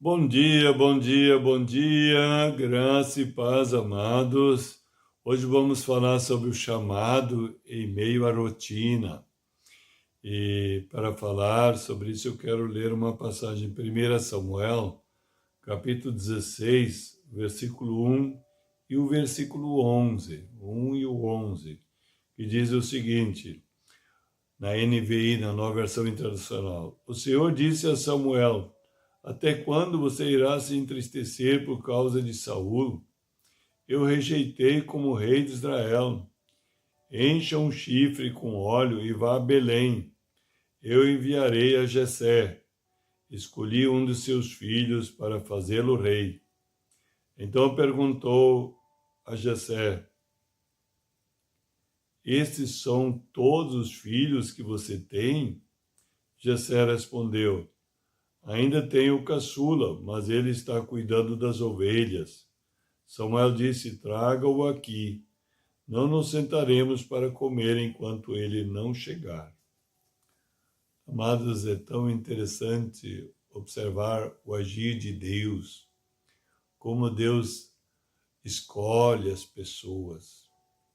Bom dia, bom dia, bom dia, graça e paz, amados. Hoje vamos falar sobre o chamado em meio à rotina. E para falar sobre isso eu quero ler uma passagem em 1 Samuel, capítulo 16, versículo 1 e o versículo 11, o 1 e o 11, que diz o seguinte, na NVI, na Nova Versão Internacional. O Senhor disse a Samuel: até quando você irá se entristecer por causa de Saul? Eu rejeitei como rei de Israel. Encha um chifre com óleo e vá a Belém. Eu enviarei a Jessé. Escolhi um de seus filhos para fazê-lo rei. Então perguntou a Jessé: estes são todos os filhos que você tem? Jessé respondeu: ainda tenho o caçula, mas ele está cuidando das ovelhas. Samuel disse: traga-o aqui. Não nos sentaremos para comer enquanto ele não chegar. Amados, é tão interessante observar o agir de Deus, como Deus escolhe as pessoas.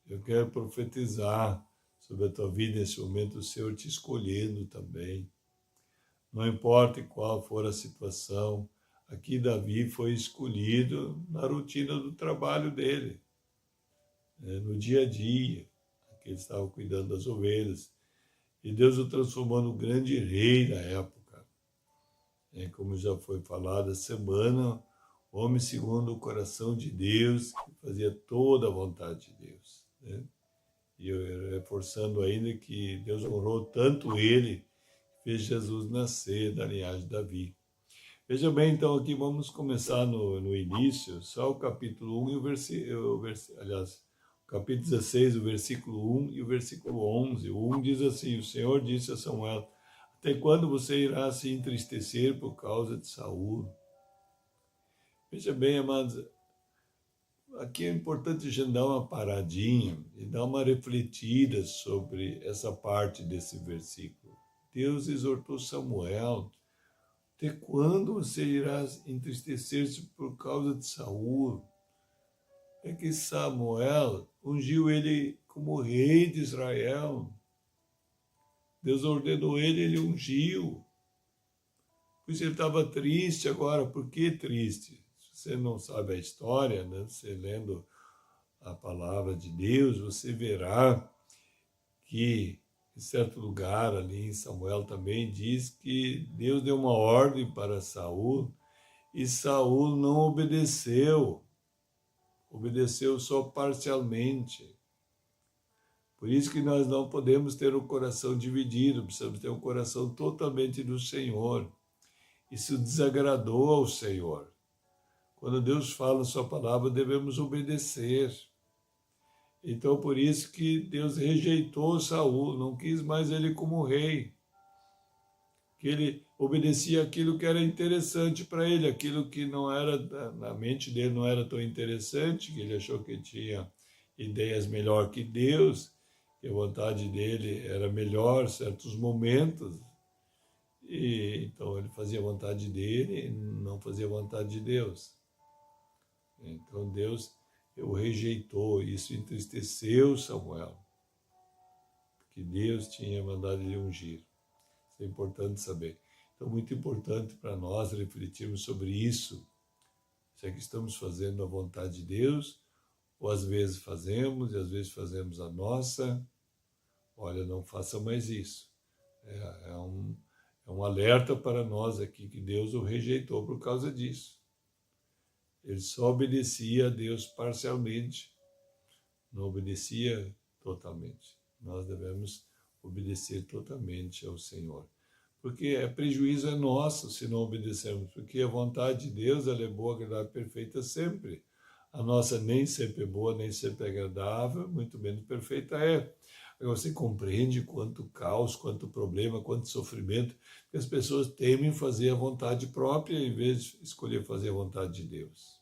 Eu quero profetizar sobre a tua vida nesse momento, o Senhor te escolhendo também. Não importa qual for a situação, aqui Davi foi escolhido na rotina do trabalho dele, no dia a dia, que ele estava cuidando das ovelhas. E Deus o transformou no grande rei da época. Como já foi falado essa semana, homem segundo o coração de Deus, que fazia toda a vontade de Deus. E eu reforçando ainda que Deus honrou tanto ele, fez Jesus nascer da linhagem de Davi. Veja bem, então aqui vamos começar no início, só o capítulo 1 e o capítulo 16, o versículo 1 e o versículo 11. O 1 diz assim: o Senhor disse a Samuel: até quando você irá se entristecer por causa de Saul? Veja bem, amados, aqui é importante a gente dar uma paradinha e dar uma refletida sobre essa parte desse versículo. Deus exortou Samuel: até quando você irá entristecer-se por causa de Saul? É que Samuel ungiu ele como rei de Israel. Deus ordenou ele, ele ungiu. Por isso ele estava triste agora. Por que triste? Se você não sabe a história, né? Você lendo a palavra de Deus, você verá que em certo lugar ali em Samuel também diz que Deus deu uma ordem para Saul e Saul não obedeceu. Obedeceu só parcialmente. Por isso que nós não podemos ter o coração dividido, precisamos ter um coração totalmente do Senhor. Isso desagradou ao Senhor. Quando Deus fala a sua palavra, devemos obedecer. Então, por isso que Deus rejeitou Saul, não quis mais ele como rei. Que ele obedecia aquilo que era interessante para ele, aquilo que não era, na mente dele não era tão interessante, que ele achou que tinha ideias melhor que Deus, que a vontade dele era melhor em certos momentos, e então ele fazia a vontade dele e não fazia a vontade de Deus. Então Deus o rejeitou, isso entristeceu Samuel, porque Deus tinha mandado ele ungir. Isso é importante saber. Então, muito importante para nós refletirmos sobre isso. Se é que estamos fazendo a vontade de Deus, ou às vezes fazemos, e às vezes fazemos a nossa. Olha, não faça mais isso. É um alerta para nós aqui que Deus o rejeitou por causa disso. Ele só obedecia a Deus parcialmente, não obedecia totalmente. Nós devemos obedecer totalmente ao Senhor. Porque prejuízo é nosso se não obedecermos, porque a vontade de Deus ela é boa, agradável, perfeita sempre. A nossa nem sempre é boa, nem sempre é agradável, muito menos perfeita é. Agora você compreende quanto caos, quanto problema, quanto sofrimento, que as pessoas temem fazer a vontade própria em vez de escolher fazer a vontade de Deus.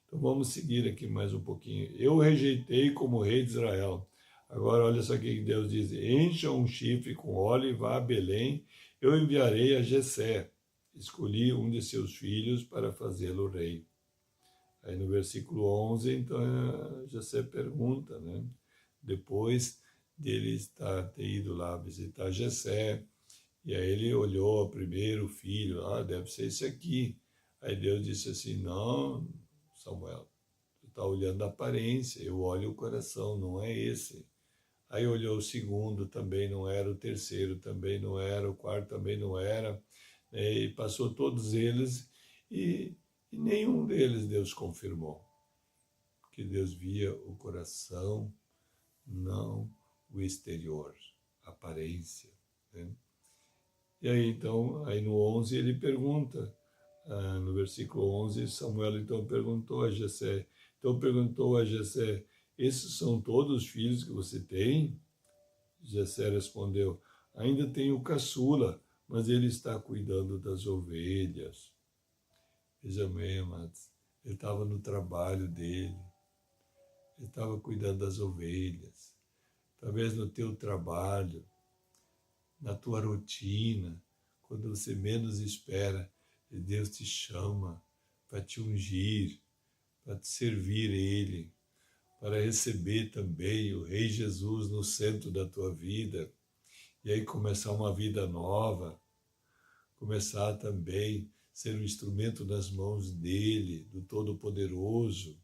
Então vamos seguir aqui mais um pouquinho. Eu rejeitei como rei de Israel. Agora olha só o que Deus diz: encha um chifre com óleo e vá a Belém, eu enviarei a Jessé. escolhi um de seus filhos para fazê-lo rei. Aí no versículo 11, então, Jessé pergunta, né? Depois dele ter ido lá visitar Jessé, e aí ele olhou o primeiro filho, deve ser esse aqui. Aí Deus disse assim, não, Samuel, tu está olhando a aparência, eu olho o coração, não é esse. Aí olhou o segundo, também não era, o terceiro também não era, o quarto também não era, e passou todos eles, e nenhum deles Deus confirmou, porque Deus via o coração, não o exterior, a aparência, né? E aí, então, aí no 11 ele pergunta, no versículo 11, Samuel então perguntou a Jessé, esses são todos os filhos que você tem? Jessé respondeu, ainda tenho o caçula, mas ele está cuidando das ovelhas. Veja bem, amados, ele estava no trabalho dele, ele estava cuidando das ovelhas. Talvez no teu trabalho, na tua rotina, quando você menos espera, Deus te chama para te ungir, para te servir Ele, para receber também o Rei Jesus no centro da tua vida, e aí começar uma vida nova, começar também a ser um instrumento nas mãos dEle, do Todo-Poderoso,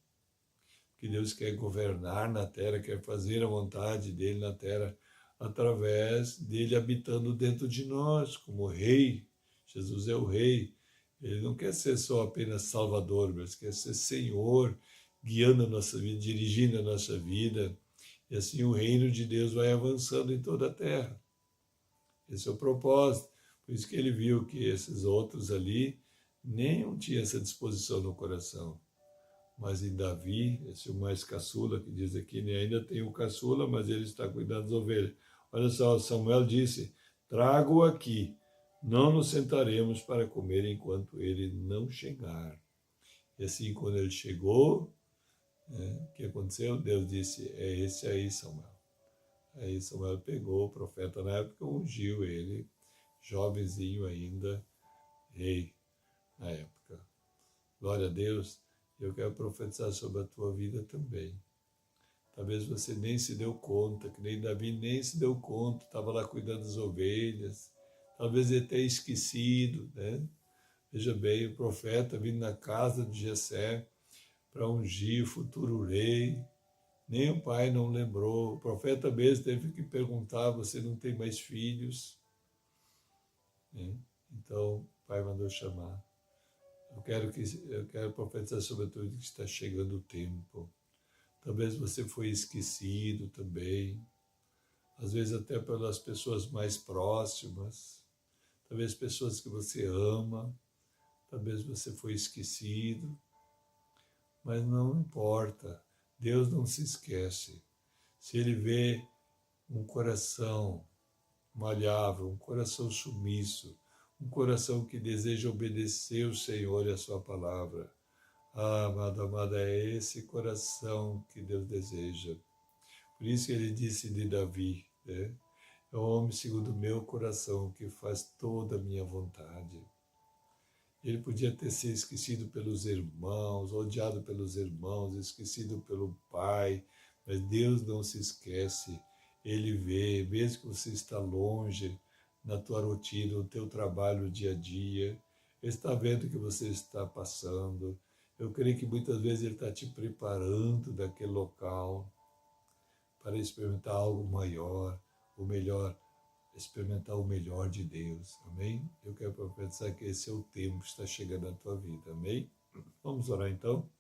que Deus quer governar na terra, quer fazer a vontade dEle na terra, através dele habitando dentro de nós, como Rei. Jesus é o Rei. Ele não quer ser só apenas Salvador, mas quer ser Senhor, guiando a nossa vida, dirigindo a nossa vida. E assim o reino de Deus vai avançando em toda a terra. Esse é o propósito. Por isso que ele viu que esses outros ali nem tinham essa disposição no coração. Mas em Davi, esse é o mais caçula, que diz aqui, né? Ainda tem o caçula, mas ele está cuidando das ovelhas. Olha só, Samuel disse, trago-o aqui, não nos sentaremos para comer enquanto ele não chegar. E assim, quando ele chegou, o que aconteceu? Deus disse, é esse aí, Samuel. Aí Samuel pegou o profeta na época, ungiu ele, jovenzinho ainda, rei na época. Glória a Deus. Eu quero profetizar sobre a tua vida também. Talvez você nem se deu conta, que nem Davi nem se deu conta, estava lá cuidando das ovelhas. Talvez ele tenha esquecido, né? Veja bem, o profeta vindo na casa de Jessé para ungir o futuro rei. Nem o pai não lembrou. O profeta mesmo teve que perguntar, você não tem mais filhos? Né? Então, o pai mandou chamar. Eu quero profetizar sobre a tua vida que está chegando o tempo. Talvez você foi esquecido também, às vezes até pelas pessoas mais próximas, talvez pessoas que você ama, talvez você foi esquecido, mas não importa, Deus não se esquece. Se Ele vê um coração malhável, um coração submisso, um coração que deseja obedecer o Senhor e a sua palavra, amado, amada, é esse coração que Deus deseja. Por isso que ele disse de Davi, né? É o homem segundo o meu coração que faz toda a minha vontade. Ele podia ter sido esquecido pelos irmãos, odiado pelos irmãos, esquecido pelo pai, mas Deus não se esquece. Ele vê, mesmo que você está longe, na tua rotina, no teu trabalho dia a dia, Ele está vendo o que você está passando. Eu creio que muitas vezes Ele está te preparando daquele local para experimentar algo maior, ou melhor, experimentar o melhor de Deus, amém? Eu quero profetizar que esse é o tempo que está chegando na tua vida, amém? Vamos orar então?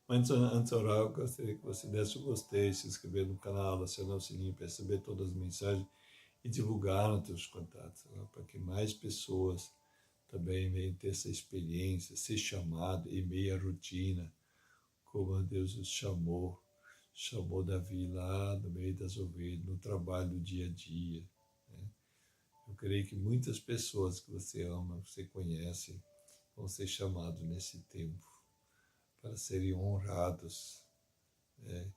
Antes de orar, eu gostaria que você desse o gostei, se inscrever no canal, acionar o sininho para receber todas as mensagens e divulgar nos teus contatos, né? Para que mais pessoas também venham ter essa experiência, ser chamado em meio à rotina, como Deus os chamou Davi lá no meio das ovelhas, no trabalho do dia a dia. Né? Eu creio que muitas pessoas que você ama, que você conhece, vão ser chamados nesse tempo para serem honrados, né?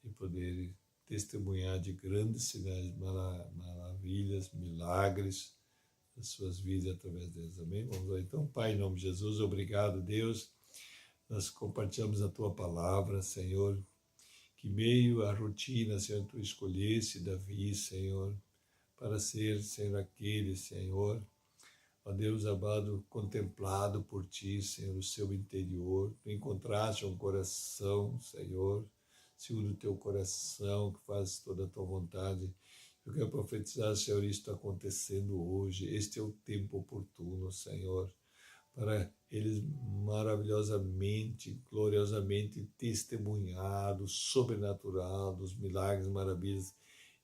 E poderem testemunhar de grandes sinais, maravilhas, milagres as suas vidas através deles. Amém? Vamos lá então. Pai, em nome de Jesus, obrigado, Deus. Nós compartilhamos a Tua palavra, Senhor, que meio à rotina, Senhor, Tu escolhesse Davi, Senhor, para ser, Senhor, aquele, Senhor, ó Deus amado, contemplado por Ti, Senhor, o seu interior. Tu encontraste um coração, Senhor, segundo o Teu coração, que faz toda a Tua vontade. Eu quero profetizar, Senhor, isso está acontecendo hoje. Este é o tempo oportuno, Senhor, para eles maravilhosamente, gloriosamente testemunhar do sobrenatural, dos milagres, maravilhas,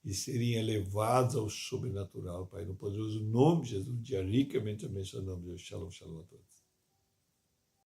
e serem elevados ao sobrenatural, Pai. No poderoso nome de Jesus, dia ricamente abençoado, em nome de Deus. Shalom, shalom a todos.